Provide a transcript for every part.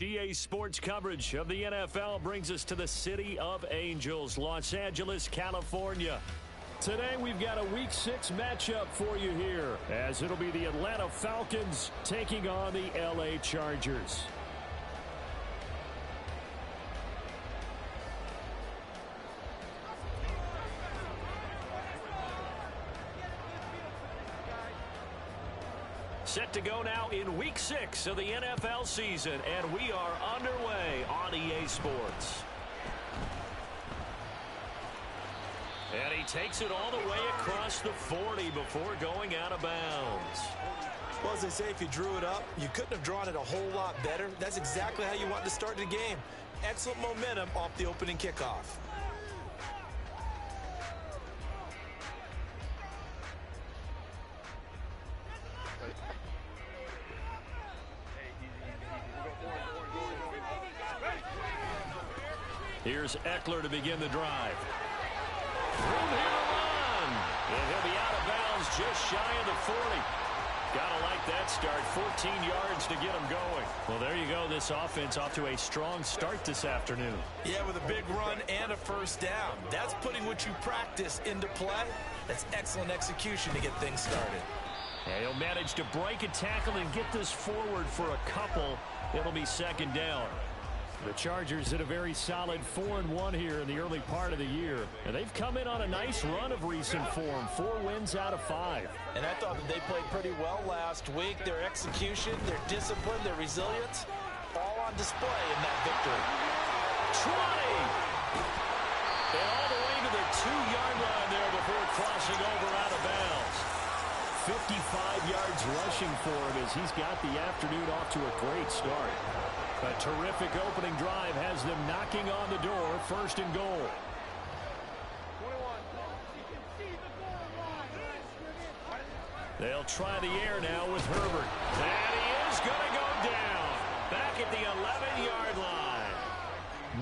EA Sports coverage of the NFL brings us to the City of Angels, Los Angeles, California. Today we've got a Week 6 matchup for you here, as it'll be the Atlanta Falcons taking on the LA Chargers. Set to go now in Week 6 of the NFL season, and we are underway on EA Sports. And he takes it all the way across the 40 before going out of bounds. Well, as they say, if you drew it up, you couldn't have drawn it a whole lot better. That's exactly how you want to start the game. Excellent momentum off the opening kickoff. Here's Eckler to begin the drive. Room here to run. And he'll be out of bounds just shy of the 40. Gotta like that start. 14 yards to get him going. Well, there you go. This offense off to a strong start this afternoon. Yeah, with a big run and a first down. That's putting what you practice into play. That's excellent execution to get things started. And he'll manage to break a tackle and get this forward for a couple. It'll be second down. The Chargers hit a very solid 4-1 here in the early part of the year. And they've come in on a nice run of recent form. 4 wins out of 5. And I thought that they played pretty well last week. Their execution, their discipline, their resilience, all on display in that victory. 20! And all the way to the 2-yard line there before crossing over out of bounds. 55 yards rushing for him as he's got the afternoon off to a great start. A terrific opening drive has them knocking on the door, first and goal. They'll try the air now with Herbert. And he is going to go down. Back at the 11-yard line.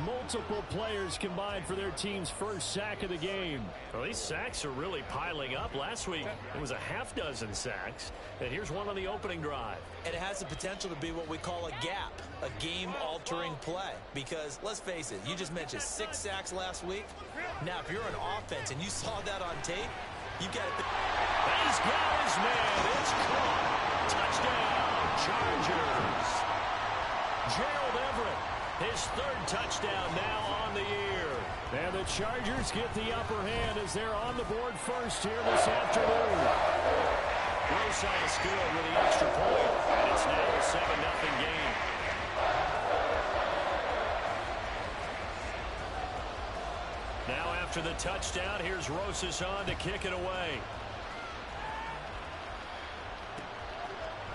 Multiple players combined for their team's first sack of the game. Well, these sacks are really piling up. Last week, it was a half-dozen sacks. And here's one on the opening drive. And it has the potential to be what we call a gap, a game-altering play. Because, let's face it, you just mentioned 6 sacks last week. Now, if you're an offense and you saw that on tape, you got to... He's got his man. It's caught. Touchdown, Chargers. Gerald Everett, his 3rd touchdown now on the year. And the Chargers get the upper hand as they're on the board first here this afternoon. Rosas good with the extra point, and it's now a 7-0 game. Now after the touchdown, here's Rosas on to kick it away.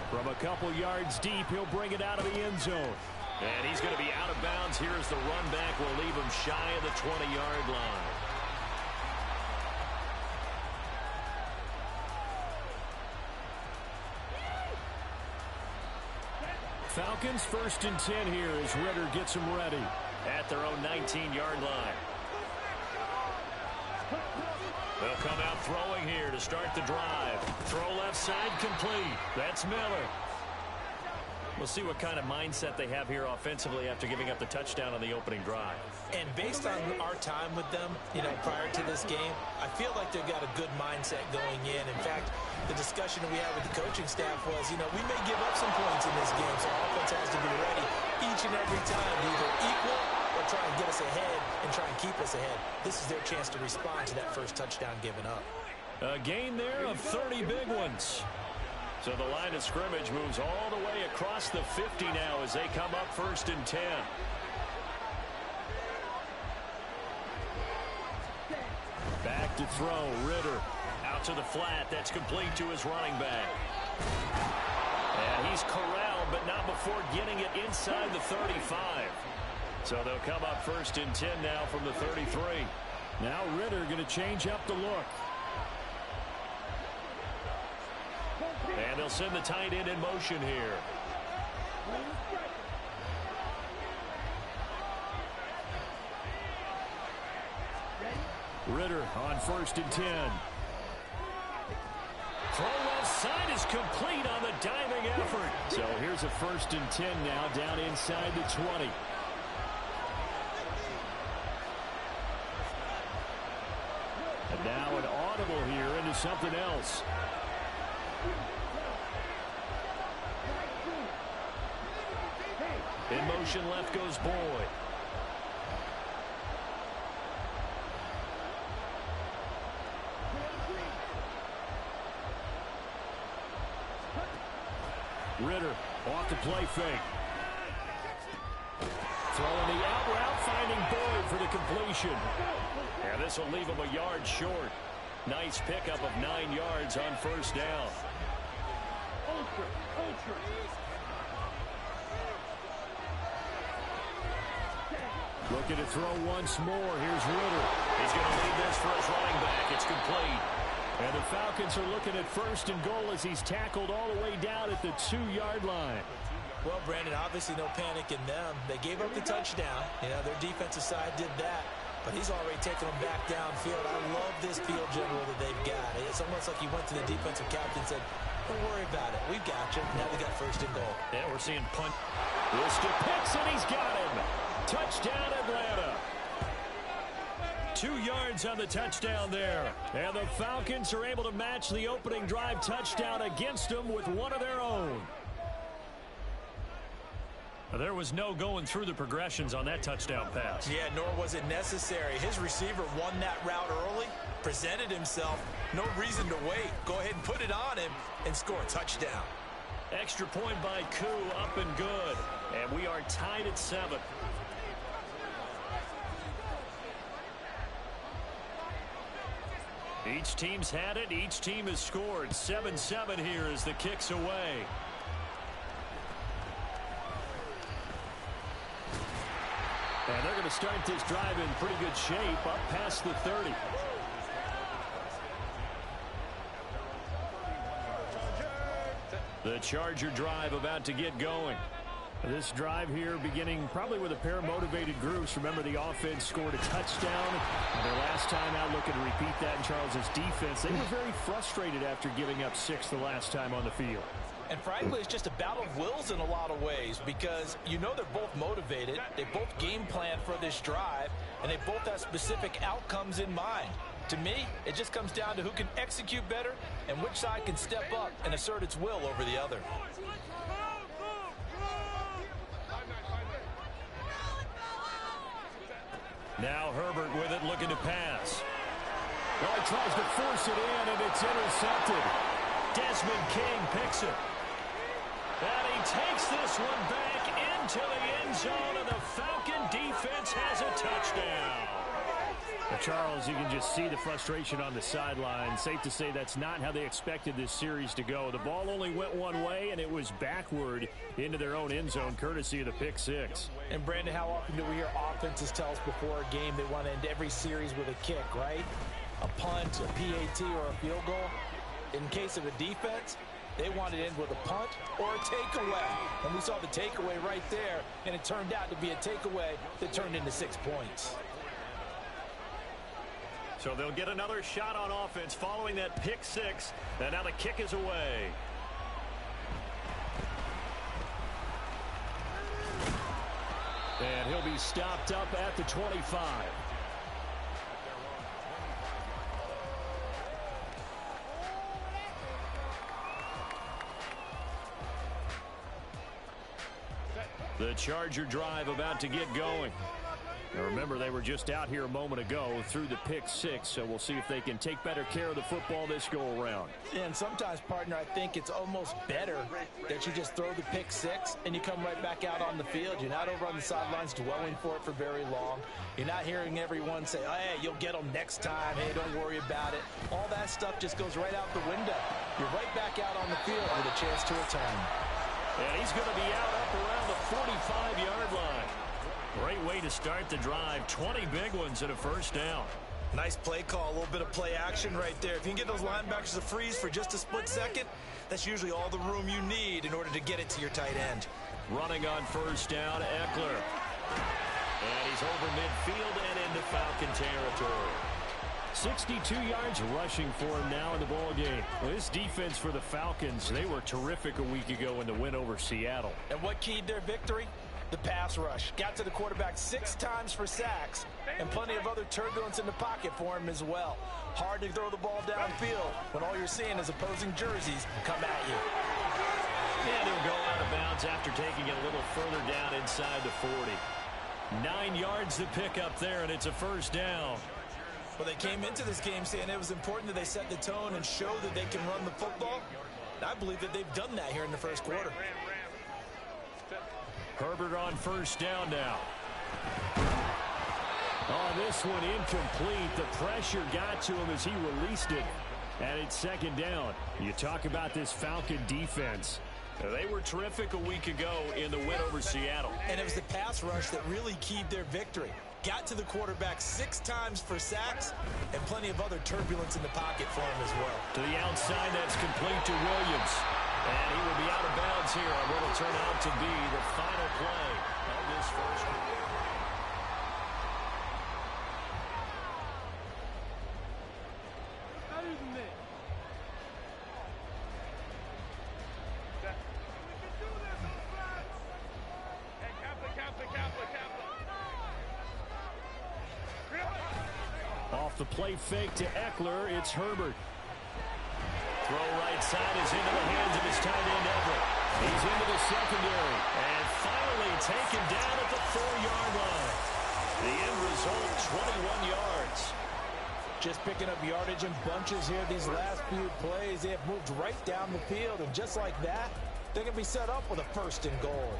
From a couple yards deep, he'll bring it out of the end zone. And he's going to be out of bounds here as the run back will leave him shy of the 20-yard line. Falcons first and 10 here as Ritter gets them ready at their own 19-yard line. They'll come out throwing here to start the drive. Throw left side complete. That's Miller. We'll see what kind of mindset they have here offensively after giving up the touchdown on the opening drive. And based on our time with them, prior to this game, I feel like they've got a good mindset going in. In fact, the discussion that we had with the coaching staff was, we may give up some points in this game, so offense has to be ready each and every time to either equal or try and get us ahead and try and keep us ahead. This is their chance to respond to that first touchdown given up. A gain there of 30 big ones. So the line of scrimmage moves all the way across the 50 now as they come up first and 10. Back to throw, Ritter. Out to the flat, that's complete to his running back. And he's corralled, but not before getting it inside the 35. So they'll come up first and 10 now from the 33. Now Ritter going to change up the look. And they'll send the tight end in motion here. Ritter on first and 10. Throw left side is complete on the diving effort. So here's a 1st and 10 now down inside the 20. And now an audible here into something else. In motion left goes Boyd. Ritter off the play fake. Throwing the out route, finding Boyd for the completion. And this will leave him a yard short. Nice pickup of 9 yards on 1st down. Looking to throw once more. Here's Ritter. He's going to lead this for his running back. It's complete. And the Falcons are looking at 1st and goal as he's tackled all the way down at the 2-yard line. Well, Brandon, obviously no panic in them. They gave up the touchdown. You know, their defensive side did that. But he's already taken them back downfield. I love this field general that they've got. It's almost like he went to the defensive captain and said, don't worry about it. We've got you. Now we got 1st and goal. Yeah, we're seeing punt. This to Pitts, and he's got him. Touchdown, Atlanta. 2 yards on the touchdown there. And the Falcons are able to match the opening drive touchdown against them with one of their own. There was no going through the progressions on that touchdown pass. Yeah, nor was it necessary. His receiver won that route early, presented himself. No reason to wait. Go ahead and put it on him and score a touchdown. Extra point by Koo, up and good. And we are tied at 7. Each team's had it. Each team has scored. 7-7 here as the kick's away. And they're going to start this drive in pretty good shape up past the 30. The Charger drive about to get going. This drive here beginning probably with a pair of motivated groups. Remember, the offense scored a touchdown. Their last time out, looking to repeat that in Charles's defense. They were very frustrated after giving up 6 the last time on the field. And frankly, it's just a battle of wills in a lot of ways because you know they're both motivated. They both game plan for this drive, and they both have specific outcomes in mind. To me, it just comes down to who can execute better and which side can step up and assert its will over the other. Now Herbert with it, looking to pass. Well, he tries to force it in, and it's intercepted. Desmond King picks it. And he takes this one back into the end zone, and the Falcon defense has a touchdown. Well, Charles, you can just see the frustration on the sideline. Safe to say that's not how they expected this series to go. The ball only went one way, and it was backward into their own end zone, courtesy of the pick 6. And, Brandon, how often do we hear offenses tell us before a game they want to end every series with a kick, right? A punt, a PAT, or a field goal. In case of a defense, they want it in with a punt or a takeaway. And we saw the takeaway right there, and it turned out to be a takeaway that turned into 6 points. So they'll get another shot on offense following that pick 6. And now the kick is away. And he'll be stopped up at the 25. The Charger drive about to get going. Now remember, they were just out here a moment ago through the pick 6, so we'll see if they can take better care of the football this go-around. And sometimes, partner, I think it's almost better that you just throw the pick 6 and you come right back out on the field. You're not over on the sidelines dwelling for it for very long. You're not hearing everyone say, oh, hey, you'll get them next time. Hey, don't worry about it. All that stuff just goes right out the window. You're right back out on the field with a chance to return. And he's going to be out up around the 45-yard line. Great way to start the drive. 20 big ones and a first down. Nice play call, a little bit of play action right there. If you can get those linebackers to freeze for just a split second, that's usually all the room you need in order to get it to your tight end. Running on first down, Eckler. And he's over midfield and into Falcon territory. 62 yards rushing for him now in the ball game. Well, this defense for the Falcons, they were terrific a week ago in the win over Seattle. And what keyed their victory? The pass rush. Got to the quarterback 6 times for sacks, and plenty of other turbulence in the pocket for him as well. Hard to throw the ball downfield when all you're seeing is opposing jerseys come at you. And he'll go out of bounds after taking it a little further down inside the 40. 9 yards to pick up there, and it's a first down. Well, they came into this game saying it was important that they set the tone and show that they can run the football. I believe that they've done that here in the first quarter. Herbert on first down now. Oh, this one incomplete. The pressure got to him as he released it. And it's second down. You talk about this Falcon defense. They were terrific a week ago in the win over Seattle. And it was the pass rush that really keyed their victory. Got to the quarterback 6 times for sacks, and plenty of other turbulence in the pocket for him as well. To the outside, that's complete to Williams. And he will be out of bounds here on what will turn out to be the final play of this first quarter. Off the play fake to Eckler, it's Herbert. Throw right side is into the hands of his tight end Everett. He's into the secondary. And finally taken down at the 4-yard line. The end result, 21 yards. Just picking up yardage in bunches here these last few plays. They have moved right down the field, and just like that, they're going to be set up with a first and goal.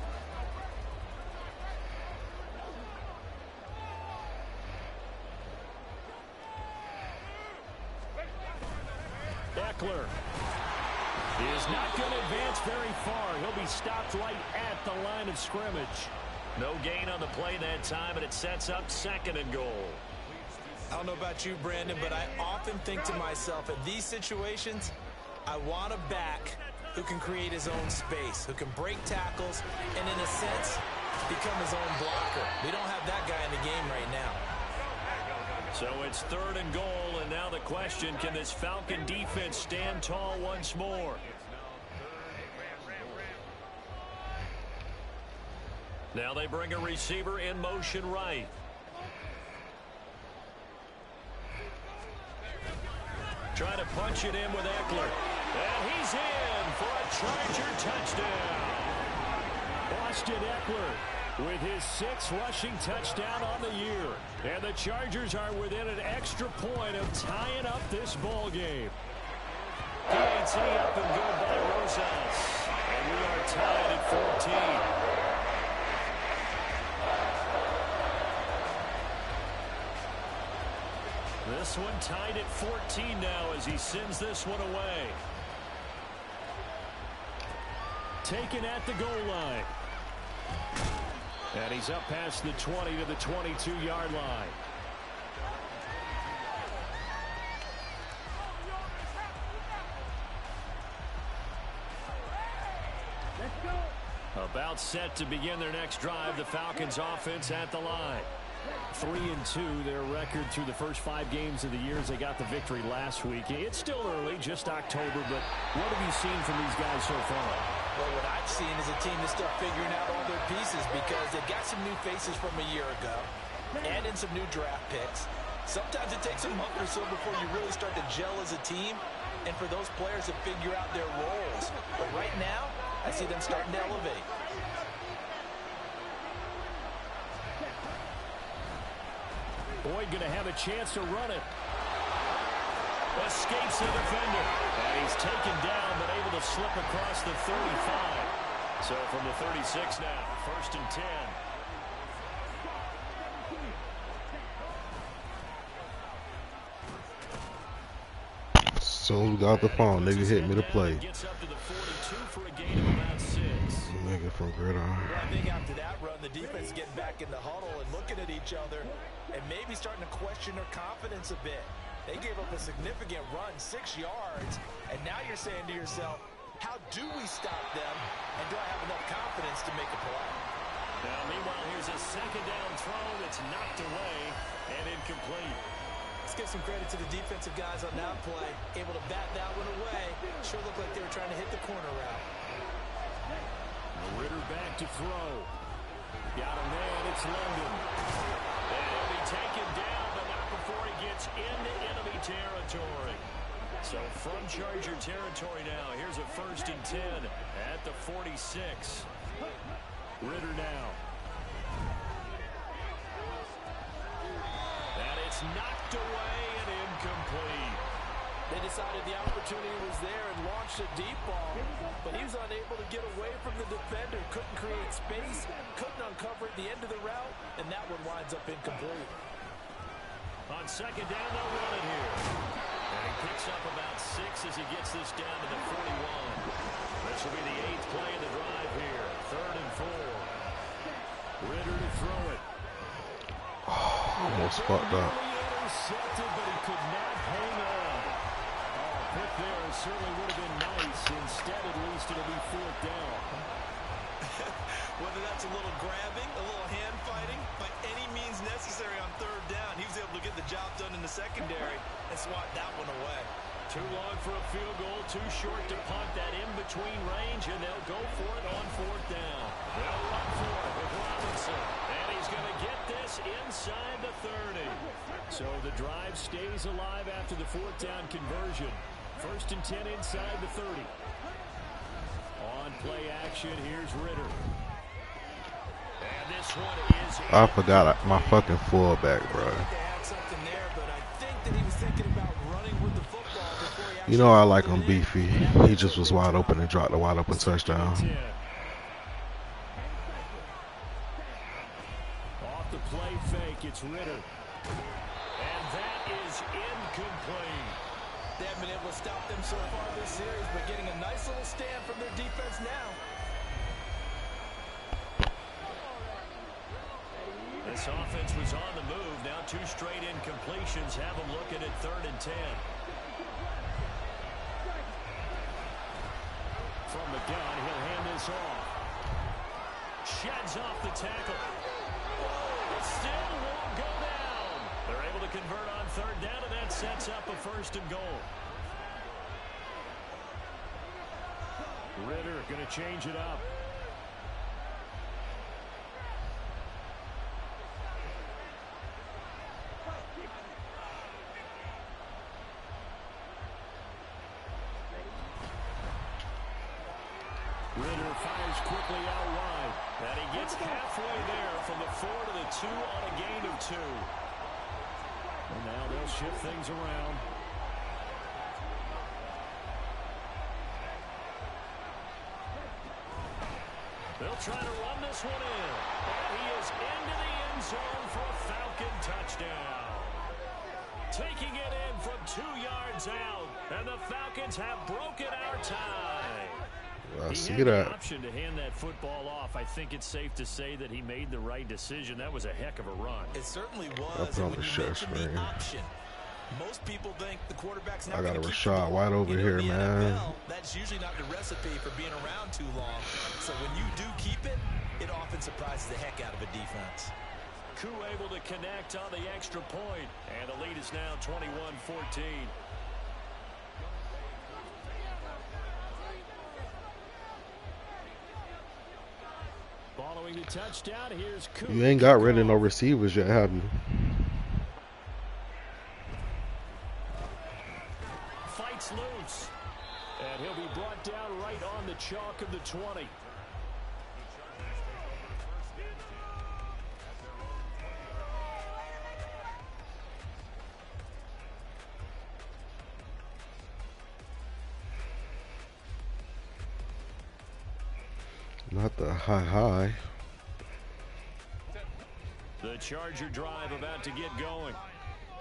Eckler is not going to advance very far. He'll be stopped right at the line of scrimmage. No gain on the play that time, and it sets up second and goal. I don't know about you, Brandon, but I often think to myself, in these situations, I want a back who can create his own space, who can break tackles, and in a sense, become his own blocker. We don't have that guy in the game right now. So it's third and goal, and now the question, can this Falcon defense stand tall once more? Now they bring a receiver in motion right. Trying to punch it in with Eckler. And he's in for a Charger touchdown. Austin Eckler with his 6th rushing touchdown on the year. And the Chargers are within an extra point of tying up this ball game. PAT up and good by Rosas. And we are tied at 14. This one tied at 14 now as he sends this one away. Taken at the goal line. And he's up past the 20 to the 22-yard line. About set to begin their next drive. The Falcons offense at the line. 3-2, their record through the first 5 games of the year as they got the victory last week. It's still early, just October, but what have you seen from these guys so far? Well, what I've seen is a team that's still figuring out all their pieces because they've got some new faces from a year ago and in some new draft picks. Sometimes it takes a month or so before you really start to gel as a team and for those players to figure out their roles. But right now, I see them starting to elevate. Boyd going to have a chance to run it. Escapes the defender. And he's taken down, but able to slip across the 35. So from the 36 now, 1st and 10. Soon as we got off the phone, nigga hit me to play. Gets up to the 42 for a gain of about 6. Nigga from Gridiron. Well, I think after that run, the defense is getting back in the huddle and looking at each other and maybe starting to question their confidence a bit. They gave up a significant run, 6 yards, and now you're saying to yourself, how do we stop them, and do I have enough confidence to make a play? Now, meanwhile, here's a second down throw that's knocked away and incomplete. Let's give some credit to the defensive guys on that play. Able to bat that one away. Sure looked like they were trying to hit the corner route. Ritter back to throw. Got a man, it's London. And he'll be taken down, but not before he gets into enemy territory. So from Charger territory now, here's a 1st and 10 at the 46. Ritter now. And it's knocked away and incomplete. They decided the opportunity was there and launched a deep ball, but he was unable to get away from the defender, couldn't create space, couldn't uncover at the end of the route, and that one winds up incomplete. On 2nd down, they'll run it here. And he picks up about 6 as he gets this down to the 41. This will be the 8th play of the drive here. 3rd and 4. Ritter to throw it. Almost fucked up. Intercepted, but he could not hang on. Pick there certainly would have been nice. Instead, at least, it'll be 4th down. Whether that's a little grabbing, a little hand fighting, by any means necessary on 3rd down, he was able to get the job done in the secondary and swat that one away. Too long for a field goal, too short to punt that in-between range, and they'll go for it on 4th down. They'll run for it with Robinson, and he's going to get this inside the 30. So the drive stays alive after the 4th down conversion. 1st and 10 inside the 30. On play action, here's Ritter. And this one is... I forgot my fucking fullback, bro. You know I like him beefy. He just was wide open and dropped a wide open touchdown. Off the play fake, it's Ritter. And that is incomplete. They haven't been able to stop them so far this series, but getting a nice little stand from their defense now. This offense was on the move. Now 2 straight incompletions have them looking at 3rd and 10. From the gun, he'll hand this off. Sheds off the tackle. It still won't go down. They're able to convert on 3rd down, and that sets up a 1st and goal. Ritter going to change it up. Ritter fires quickly out wide. And he gets halfway there from the 4 to the 2 on a gain of 2. And now they'll shift things around. They'll try to run this one in. And he is into the end zone for a Falcon touchdown. Taking it in from 2 yards out. And the Falcons have broken our tie. I He see had the that. option to hand that football off. I think it's safe to say that he made the right decision. That was a heck of a run. It certainly I'll was. put on When the you share mention the screen. option, most people think the quarterback's not I got going a to keep the Rashad ball. White over You know, here, in the man. NFL, that's usually not the recipe for being around too long. So when you do keep it, it often surprises the heck out of a defense. Koo able to connect on the extra point. And the lead is now 21-14. Following the touchdown, here's Koo. You ain't got rid of no receivers yet, have you? Fights loose. And he'll be brought down right on the chalk of the 20. Not the high. The Charger drive about to get going.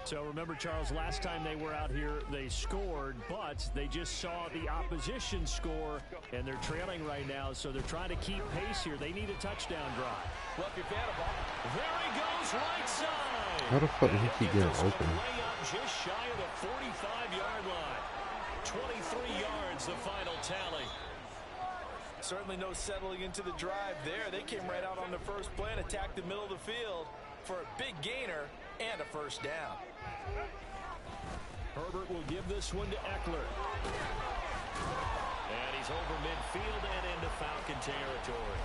So remember, Charles, last time they were out here, they scored, but they just saw the opposition score, and they're trailing right now, so they're trying to keep pace here. They need a touchdown drive. Well, if you're fan of ball, there he goes, right side. How the fuck did he keep getting open? Layup just shy of the 45-yard line. 23 yards, the final tally. certainly no settling into the drive there. They came right out on the first play and attacked the middle of the field for a big gainer and a first down. Herbert will give this one to Eckler. And he's over midfield and into Falcon territory.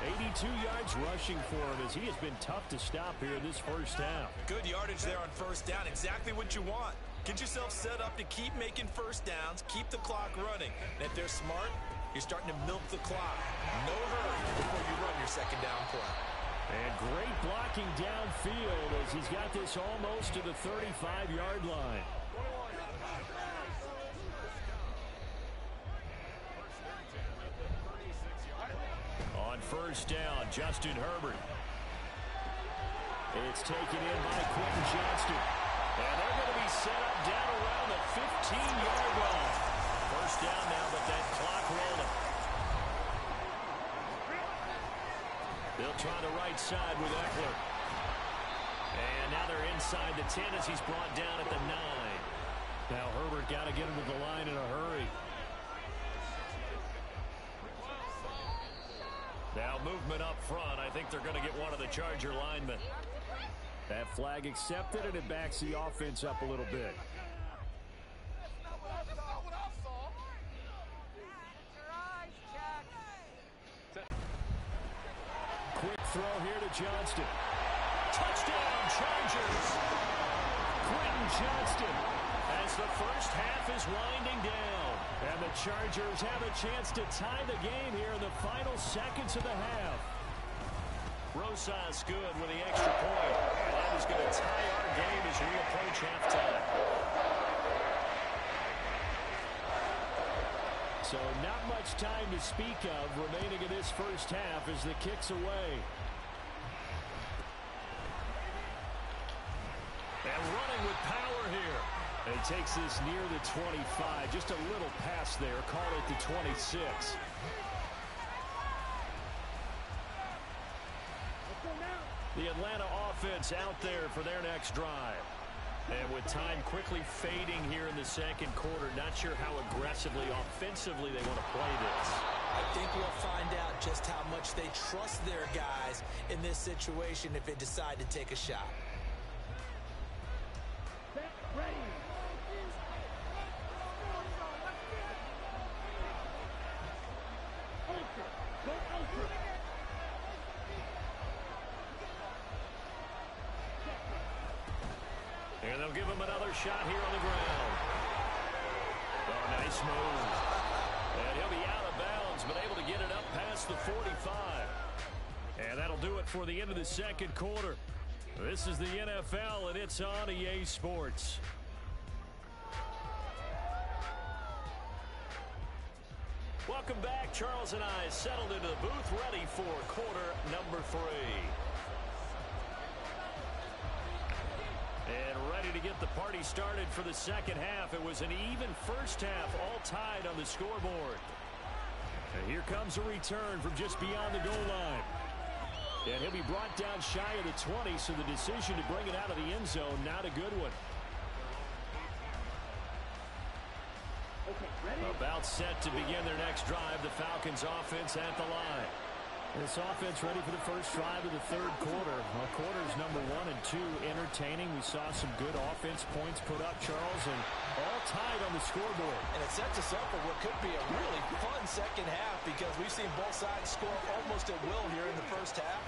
82 yards rushing for him as he has been tough to stop here in this first half. Good yardage there on first down. Exactly what you want. Get yourself set up to keep making first downs, keep the clock running. And if they're smart, you're starting to milk the clock. No hurry before you run your second down play. And great blocking downfield as he's got this almost to the 35-yard line. On first down, Justin Herbert. It's taken in by Quentin Johnston. And they're going to be set up down around the 15-yard line. First down now, but that clock rolling. They'll try the right side with Eckler. And now they're inside the 10 as he's brought down at the 9. Now Herbert got to get him to the line in a hurry. Now movement up front. I think they're going to get one of the Charger linemen. That flag accepted, and it backs the offense up a little bit. Quick throw here to Johnston. Touchdown, Chargers! Quentin Johnston as the first half is winding down. And the Chargers have a chance to tie the game here in the final seconds of the half. Rosas good with the extra point. And that is going to tie our game as we approach halftime. So not much time to speak of remaining in this first half as the kick's away. And running with power here. And he takes this near the 25. Just a little pass there. Call it the 26. The Atlanta offense out there for their next drive. And with time quickly fading here in the second quarter, not sure how aggressively, offensively they want to play this. I think we'll find out just how much they trust their guys in this situation if they decide to take a shot. And they'll give him another shot here on the ground. Oh, nice move. And he'll be out of bounds, but able to get it up past the 45. And that'll do it for the end of the second quarter. This is the NFL, and it's on EA Sports. Welcome back. Charles and I settled into the booth, ready for quarter number 3. And ready to get the party started for the second half. It was an even first half, all tied on the scoreboard. And here comes a return from just beyond the goal line. And he'll be brought down shy of the 20, so the decision to bring it out of the end zone, not a good one. About set to begin their next drive, the Falcons offense at the line. This offense ready for the first drive of the third quarter. Well, quarters number 1 and 2 entertaining. We saw some good offense points put up, Charles, and all tied on the scoreboard. And it sets us up for what could be a really fun second half because we've seen both sides score almost at will here in the first half.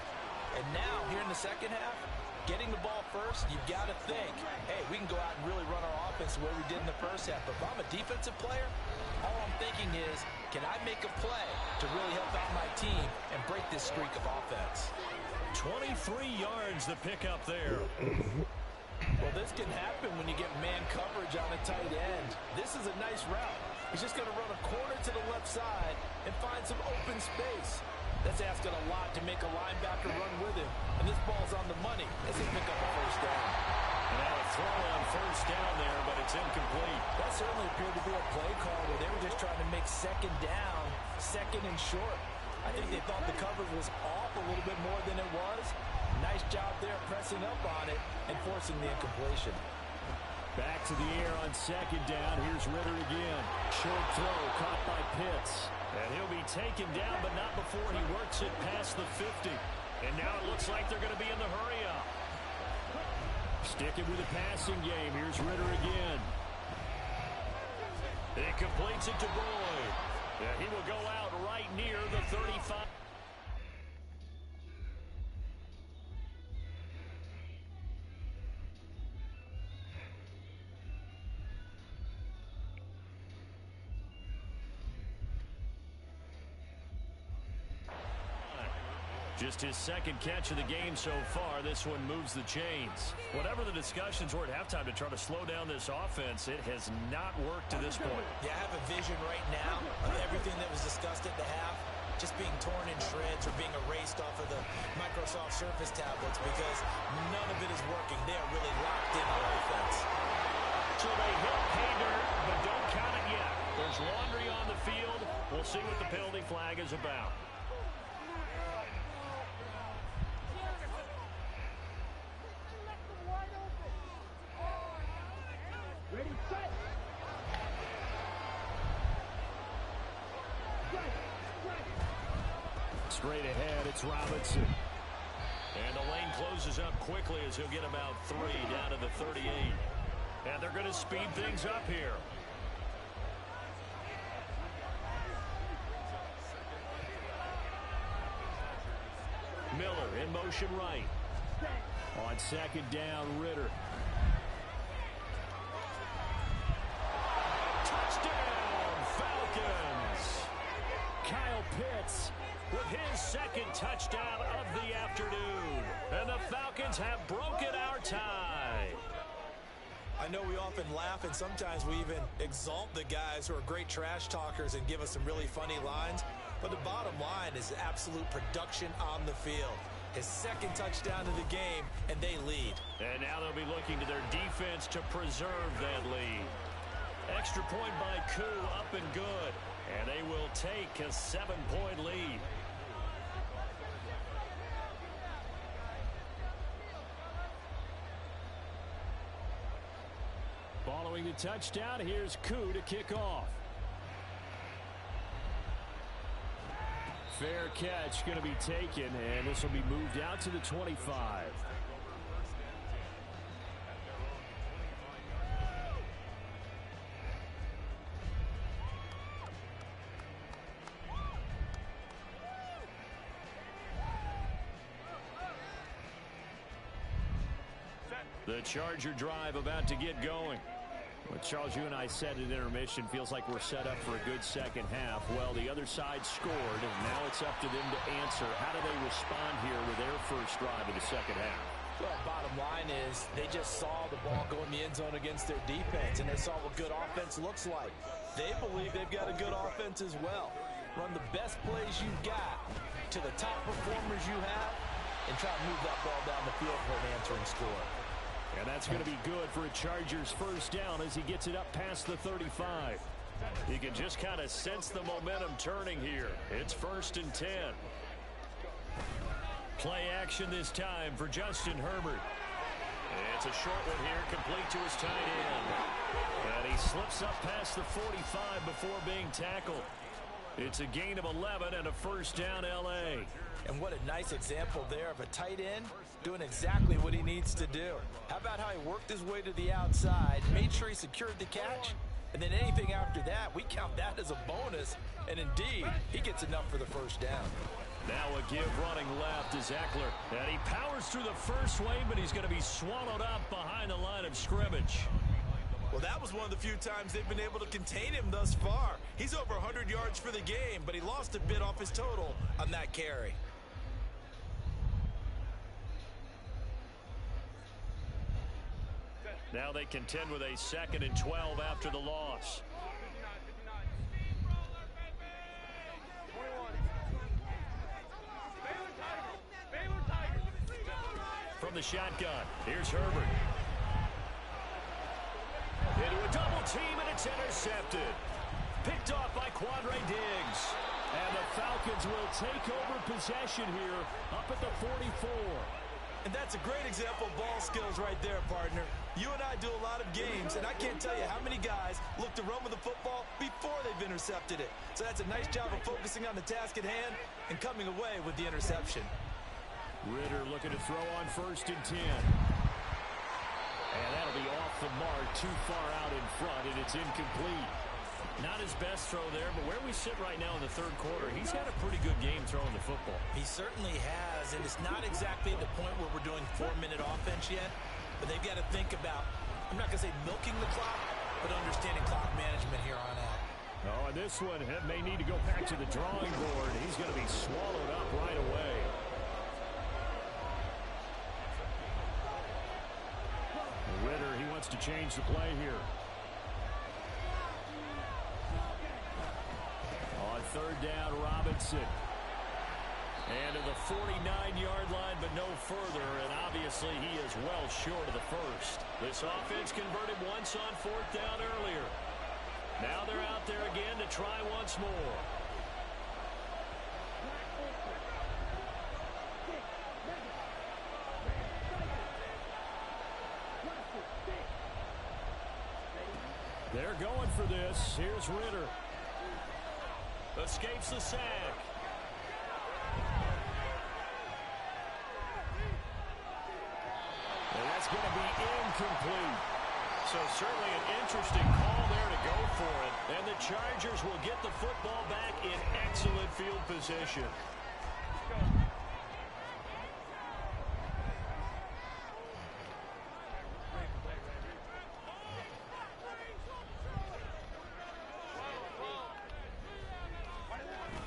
And now, here in the second half, getting the ball first, you've got to think, hey, we can go out and really run our offense the way we did in the first half. But if I'm a defensive player, all I'm thinking is, can I make a play to really help out my team and break this streak of offense? 23 yards the pickup there. Well, this can happen when you get man coverage on a tight end. This is a nice route. He's just going to run a corner to the left side and find some open space. That's asking a lot to make a linebacker run with him. And this ball's on the money as they pick up a first down. And now a throw on first down there, but it's incomplete. That certainly appeared to be a play call where they were just trying to make second down, second and short. I think they thought the coverage was off a little bit more than it was. Nice job there pressing up on it and forcing the incompletion. Back to the air on second down. Here's Ritter again. Short throw caught by Pitts. And he'll be taken down, but not before he works it past the 50. And now it looks like they're going to be in the hurry-up. Sticking with the passing game. Here's Ritter again. completes it to Boyd. Yeah, he will go out right near the 35. Just his second catch of the game so far. This one moves the chains. Whatever the discussions were at halftime to try to slow down this offense, it has not worked to this point. Yeah, I have a vision right now of everything that was discussed at the half just being torn in shreds or being erased off of the Microsoft Surface tablets because none of it is working. They are really locked in on offense. So they hit pay dirt, but don't count it yet. There's laundry on the field. We'll see what the penalty flag is about. Ready, set. Straight ahead, it's Robinson. And the lane closes up quickly as he'll get about 3 down to the 38. And they're going to speed things up here. Miller in motion right. On second down, Ritter. Touchdown, Falcons! Kyle Pitts with his second touchdown of the afternoon. And the Falcons have broken our tie. I know we often laugh and sometimes we even exalt the guys who are great trash talkers and give us some really funny lines. But the bottom line is absolute production on the field. His second touchdown of the game, and they lead. And now they'll be looking to their defense to preserve that lead. Extra point by Koo, up and good. And they will take a 7-point lead. Following the touchdown, here's Koo to kick off. Fair catch going to be taken, and this will be moved out to the 25. The Charger drive about to get going. Well, Charles, you and I said at intermission, feels like we're set up for a good second half. Well, the other side scored, and now it's up to them to answer. How do they respond here with their first drive of the second half? Well, bottom line is they just saw the ball go in the end zone against their defense, and they saw what good offense looks like. They believe they've got a good offense as well. Run the best plays you've got to the top performers you have, and try to move that ball down the field for an answering score. And that's going to be good for a Chargers first down as he gets it up past the 35. You can just kind of sense the momentum turning here. It's 1st and 10. Play action this time for Justin Herbert. It's a short one here, complete to his tight end. And he slips up past the 45 before being tackled. It's a gain of 11 and a first down L.A. And what a nice example there of a tight end doing exactly what he needs to do. How about how he worked his way to the outside, made sure he secured the catch, and then anything after that, we count that as a bonus. And indeed, he gets enough for the first down. Now a give running left is Eckler. And he powers through the first wave, but he's going to be swallowed up behind the line of scrimmage. Well, that was one of the few times they've been able to contain him thus far. He's over 100 yards for the game, but he lost a bit off his total on that carry. Now they contend with a 2nd and 12 after the loss. From the shotgun, here's Herbert. Into a double team, and it's intercepted. Picked off by Quandre Diggs. And the Falcons will take over possession here up at the 44. And that's a great example of ball skills right there, partner. You and I do a lot of games, and I can't tell you how many guys look to run with the football before they've intercepted it. So that's a nice job of focusing on the task at hand and coming away with the interception. Ritter looking to throw on 1st and 10. And that'll be off the mark, too far out in front, and it's incomplete. Not his best throw there, but where we sit right now in the third quarter, he's had a pretty good game throwing the football. He certainly has, and it's not exactly at the point where we're doing 4-minute offense yet, but they've got to think about, I'm not going to say milking the clock, but understanding clock management here on out. Oh, and this one may need to go back to the drawing board. He's going to be swallowed up right away. Ritter, he wants to change the play here. On third down, Robinson. And to the 49-yard line, but no further, and obviously he is well short of the first. This offense converted once on fourth down earlier. Now they're out there again to try once more. They're going for this. Here's Ritter. Escapes the sack. And that's going to be incomplete. So certainly an interesting call there to go for it. And the Chargers will get the football back in excellent field position.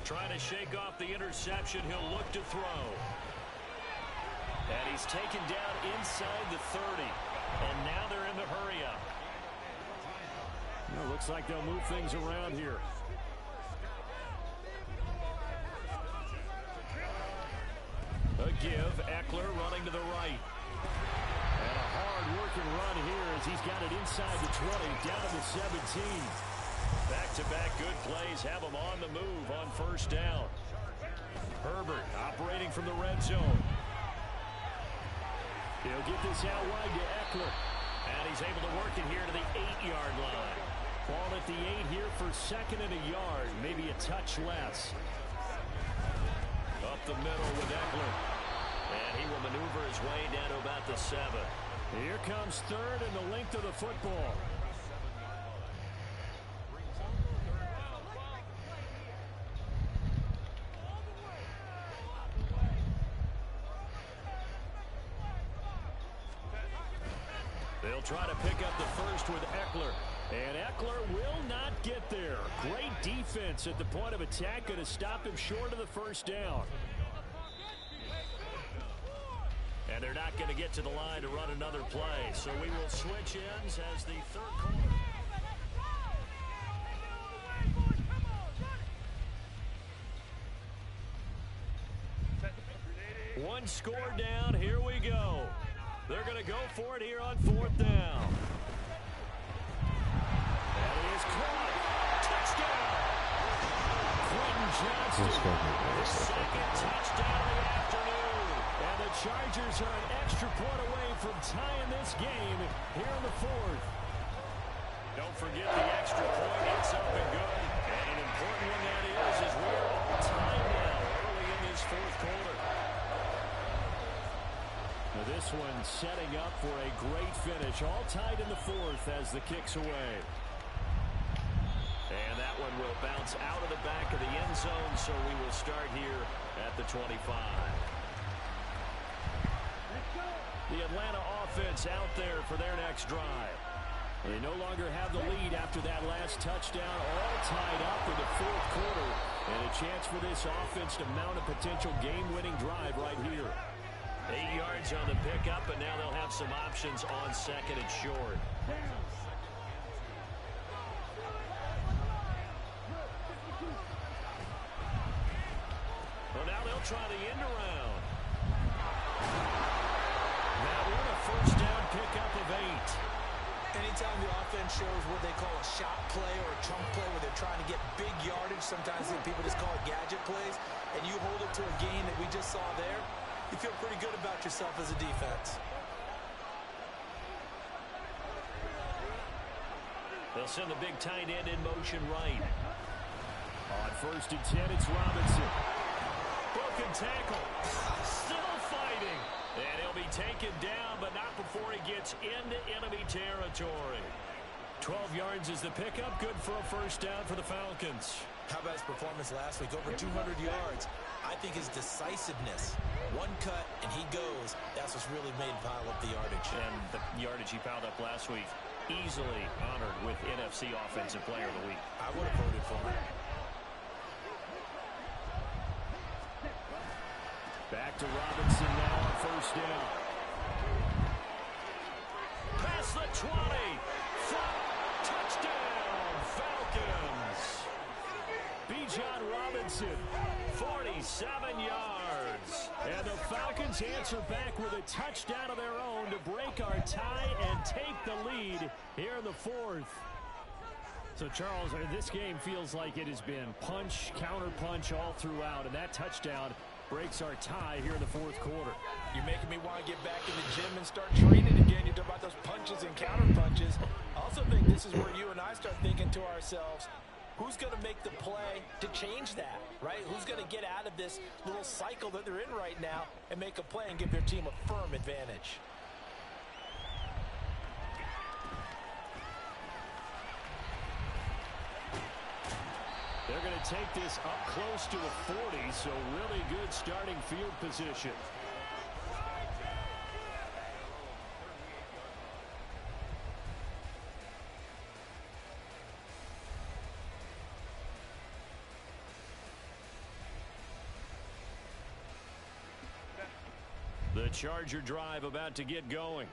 Trying to shake off the interception. He'll look to throw. And he's taken down inside the 30. And now they're in the hurry up. Well, looks like they'll move things around here. A give. Eckler running to the right. And a hard-working run here as he's got it inside the 20, down to the 17. Back-to-back good plays have him on the move on first down. Herbert operating from the red zone. He'll get this out wide to Eckler. And he's able to work it here to the 8-yard line. Ball at the 8 here for second and a yard. Maybe a touch less. Up the middle with Eckler. And he will maneuver his way down to about the 7. Here comes third and the length of the football. They'll try to pick up the first with Eckler. And Eckler will not get there. Great defense at the point of attack, going to stop him short of the first down. And they're not going to get to the line to run another play. So we will switch ends as the third quarter. One score down. Here we go. They're going to go for it here on fourth down. That is caught. Touchdown. Quentin Johnston. His second touchdown of the afternoon. And the Chargers are an extra point away from tying this game here in the fourth. Don't forget the extra point. It's up and good. And an important one that is we are all tied now early in this fourth quarter. Now this one setting up for a great finish. All tied in the fourth as the kick's away. And that one will bounce out of the back of the end zone, so we will start here at the 25. The Atlanta offense out there for their next drive. They no longer have the lead after that last touchdown, all tied up in the fourth quarter. And a chance for this offense to mount a potential game-winning drive right here. 8 yards on the pickup, and now they'll have some options on second and short. Well, now they'll try the end around. Now we're in a first down pickup of 8. Anytime the offense shows what they call a shot play or a chunk play where they're trying to get big yardage, sometimes people just call it gadget plays, and you hold it to a gain that we just saw there, you feel pretty good about yourself as a defense. They'll send the big tight end in motion right. On first and 10, it's Robinson. Broken tackle. Still fighting. And he'll be taken down, but not before he gets into enemy territory. 12 yards is the pickup. Good for a first down for the Falcons. How about his performance last week? Over 200 yards. I think his decisiveness, one cut and he goes, that's what's really made him pile up the yardage. And the yardage he piled up last week, easily honored with NFC Offensive Player of the Week. I would have voted for him. Back to Robinson now on first down. Past the 20. Touchdown, Falcons. Bijan Robinson, 47 yards. And the Falcons answer back with a touchdown of their own to break our tie and take the lead here in the fourth. So, Charles, this game feels like it has been punch, counter-punch all throughout, and that touchdown breaks our tie here in the fourth quarter. You're making me want to get back in the gym and start training again. You talk about those punches and counter-punches. I also think this is where you and I start thinking to ourselves, who's going to make the play to change that, right? Who's going to get out of this little cycle that they're in right now and make a play and give their team a firm advantage? They're going to take this up close to the 40, so really good starting field position. The Charger drive about to get going.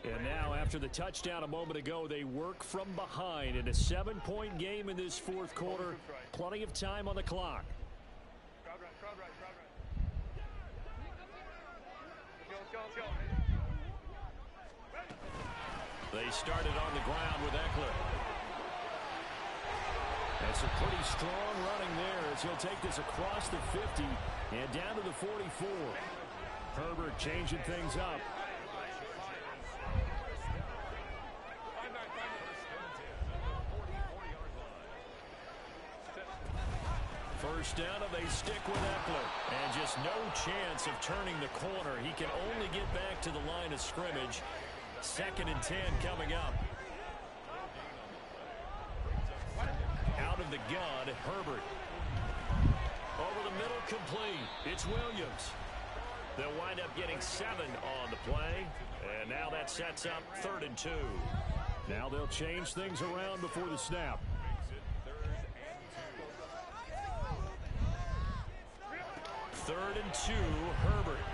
And now, after the touchdown a moment ago, they work from behind in a 7-point game in this fourth quarter. Plenty of time on the clock. They started on the ground with Eckler. That's a pretty strong running there as he'll take this across the 50 and down to the 44. Herbert changing things up. First down, and they stick with Eckler. And just no chance of turning the corner. He can only get back to the line of scrimmage. 2nd and 10 coming up. Out of the gun, Herbert. Over the middle, complete. It's Williams. They'll wind up getting 7 on the play. And now that sets up 3rd and 2. Now they'll change things around before the snap. 3rd and 2, Herbert.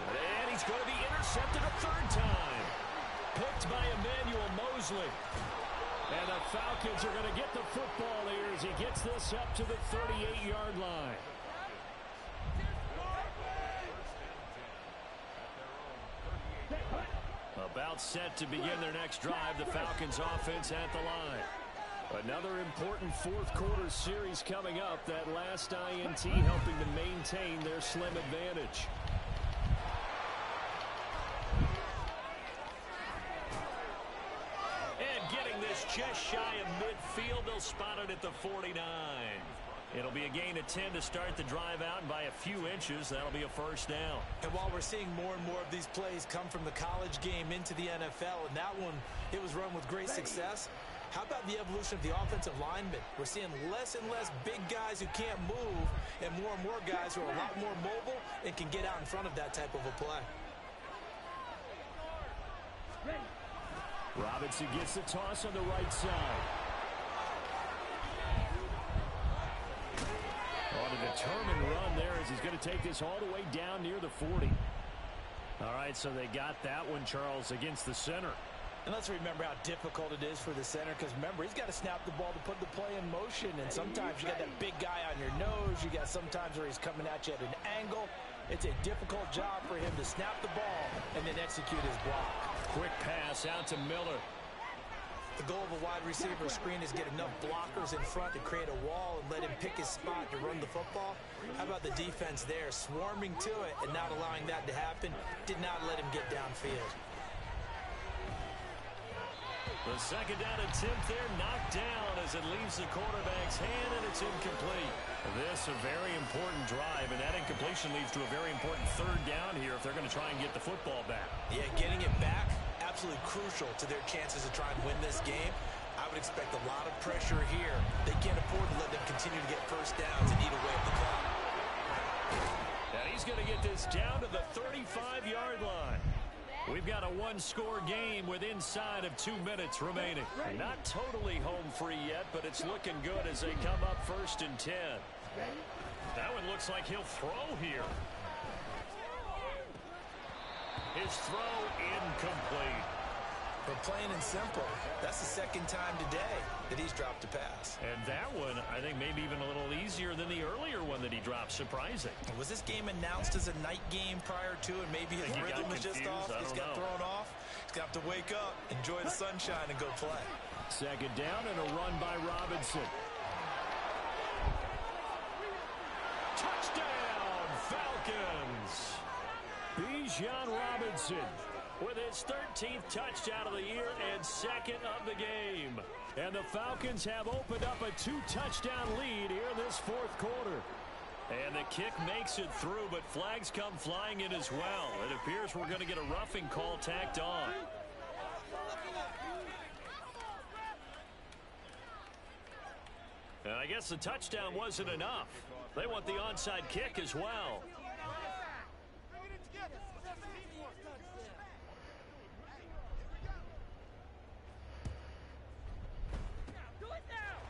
And he's going to be intercepted a 3rd time. Picked by Emmanuel Mosley. And the Falcons are going to get the football here as he gets this up to the 38-yard line. About set to begin their next drive, the Falcons offense at the line. Another important fourth quarter series coming up. That last INT helping to maintain their slim advantage. And getting this just shy of midfield, they'll spot it at the 49. It'll be a gain of 10 to start the drive out, and by a few inches, that'll be a first down. And while we're seeing more and more of these plays come from the college game into the NFL, and that one, it was run with great success, how about the evolution of the offensive linemen? We're seeing less and less big guys who can't move, and more guys who are a lot more mobile and can get out in front of that type of a play. Robinson gets the toss on the right side. On a determined run there as he's going to take this all the way down near the 40. All right, so they got that one, Charles, against the center. And let's remember how difficult it is for the center, because remember, he's got to snap the ball to put the play in motion, and sometimes you got that big guy on your nose. You got sometimes where he's coming at you at an angle. It's a difficult job for him to snap the ball and then execute his block. Quick pass out to Miller. The goal of a wide receiver screen is get enough blockers in front to create a wall and let him pick his spot to run the football. How about the defense there, swarming to it and not allowing that to happen? Did not let him get downfield. The second down attempt there knocked down as it leaves the quarterback's hand, and it's incomplete. This a very important drive, and that incompletion leads to a very important third down here if they're going to try and get the football back. Yeah, getting it back, absolutely crucial to their chances to try and win this game. I would expect a lot of pressure here. They can't afford to let them continue to get first downs and eat away at the clock. And he's going to get this down to the 35-yard line. We've got a one-score game with inside of 2 minutes remaining. Not totally home free yet, but it's looking good as they come up 1st and 10. That one looks like he'll throw here. His throw incomplete. But plain and simple, that's the second time today that he's dropped a pass. And that one, I think, maybe even a little easier than the earlier one that he dropped. Surprising. Was this game announced as a night game prior to, and maybe his rhythm was just off? He's got thrown off. He's going to have to wake up, enjoy the sunshine, and go play. Second down and a run by Robinson. Touchdown, Falcons! Bijan Robinson with his 13th touchdown of the year and second of the game. And the Falcons have opened up a 2-touchdown lead here in this fourth quarter. And the kick makes it through, but flags come flying in as well. It appears we're going to get a roughing call tacked on. And I guess the touchdown wasn't enough. They want the onside kick as well.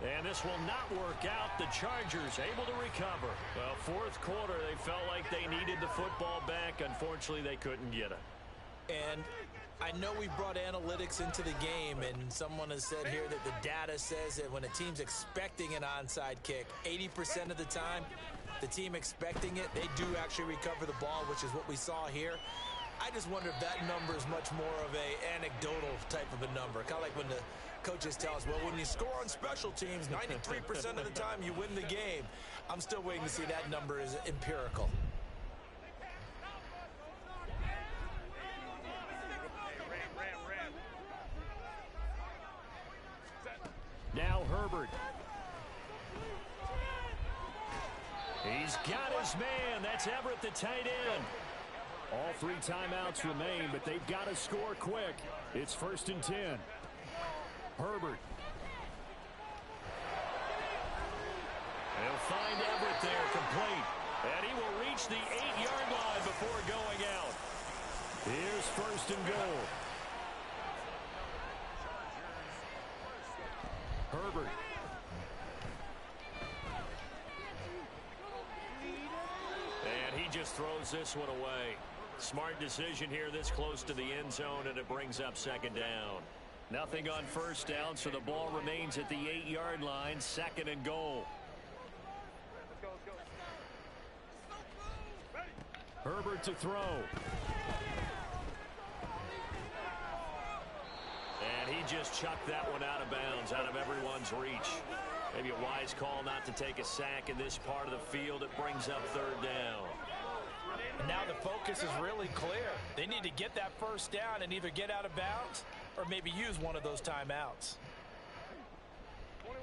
And this will not work out. The Chargers able to recover. Well, fourth quarter, they felt like they needed the football back. Unfortunately, they couldn't get it. And I know we brought analytics into the game, and someone has said here that the data says that when a team's expecting an onside kick, 80% of the time, the team expecting it, they do actually recover the ball, which is what we saw here. I just wonder if that number is much more of a anecdotal type of a number. Kind of like when the coaches tell us, well, when you score on special teams, 93% of the time you win the game. I'm still waiting to see that number is empirical. Now Herbert. He's got his man. That's Everett, the tight end. All 3 timeouts remain, but they've got to score quick. It's 1st and 10. Herbert. He'll find Everett there, complete. And he will reach the 8-yard line before going out. Here's 1st and goal. Herbert. And he just throws this one away. Smart decision here this close to the end zone, and it brings up 2nd down. Nothing on 1st down, so the ball remains at the 8-yard line, 2nd and goal. Herbert to throw. And he just chucked that one out of bounds, out of everyone's reach. Maybe a wise call not to take a sack in this part of the field. It brings up 3rd down. And now the focus is really clear. They need to get that 1st down and either get out of bounds or maybe use one of those timeouts. 21.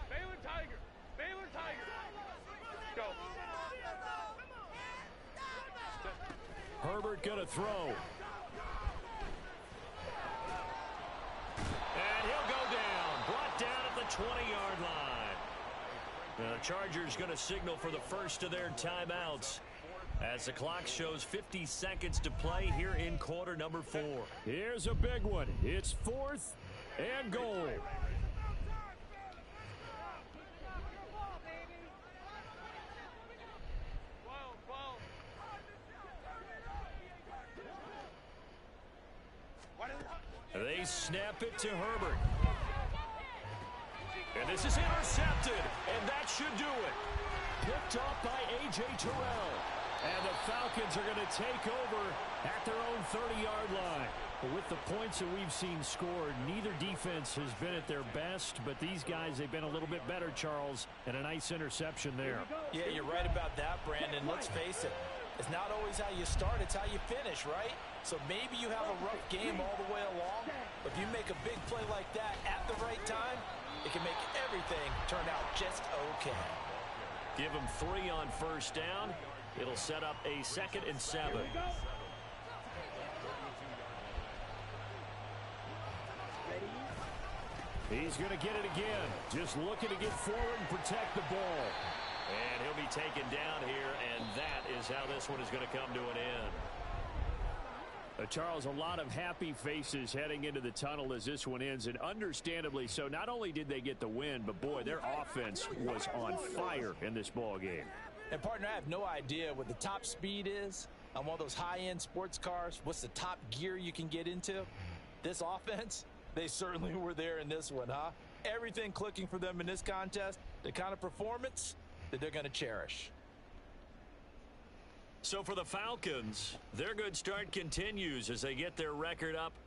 Baylor Tiger. Baylor Tiger. Go. Herbert gonna throw. And he'll go down. Brought down at the 20-yard line. The Chargers going to signal for the first of their timeouts as the clock shows 50 seconds to play here in quarter number 4. Here's a big one. It's 4th and goal. They snap it to Herbert. And this is intercepted, and that should do it. Picked off by A.J. Terrell. And the Falcons are going to take over at their own 30-yard line. But with the points that we've seen scored, neither defense has been at their best, but these guys, they've been a little bit better, Charles, and a nice interception there. Yeah, you're right about that, Brandon. Let's face it. It's not always how you start, it's how you finish, right? So maybe you have a rough game all the way along, but if you make a big play like that at the right time, it can make everything turn out just okay. Give him 3 on first down. It'll set up a 2nd and 7. He's going to get it again. Just looking to get forward and protect the ball. And he'll be taken down here, and that is how this one is going to come to an end. Charles, a lot of happy faces heading into the tunnel as this one ends, and understandably so. Not only did they get the win, but boy, their offense was on fire in this ball game. And partner, I have no idea what the top speed is on one of those high-end sports cars. What's the top gear you can get into? This offense, they certainly were there in this one, huh? Everything clicking for them in this contest, the kind of performance that they're going to cherish. So for the Falcons, their good start continues as they get their record up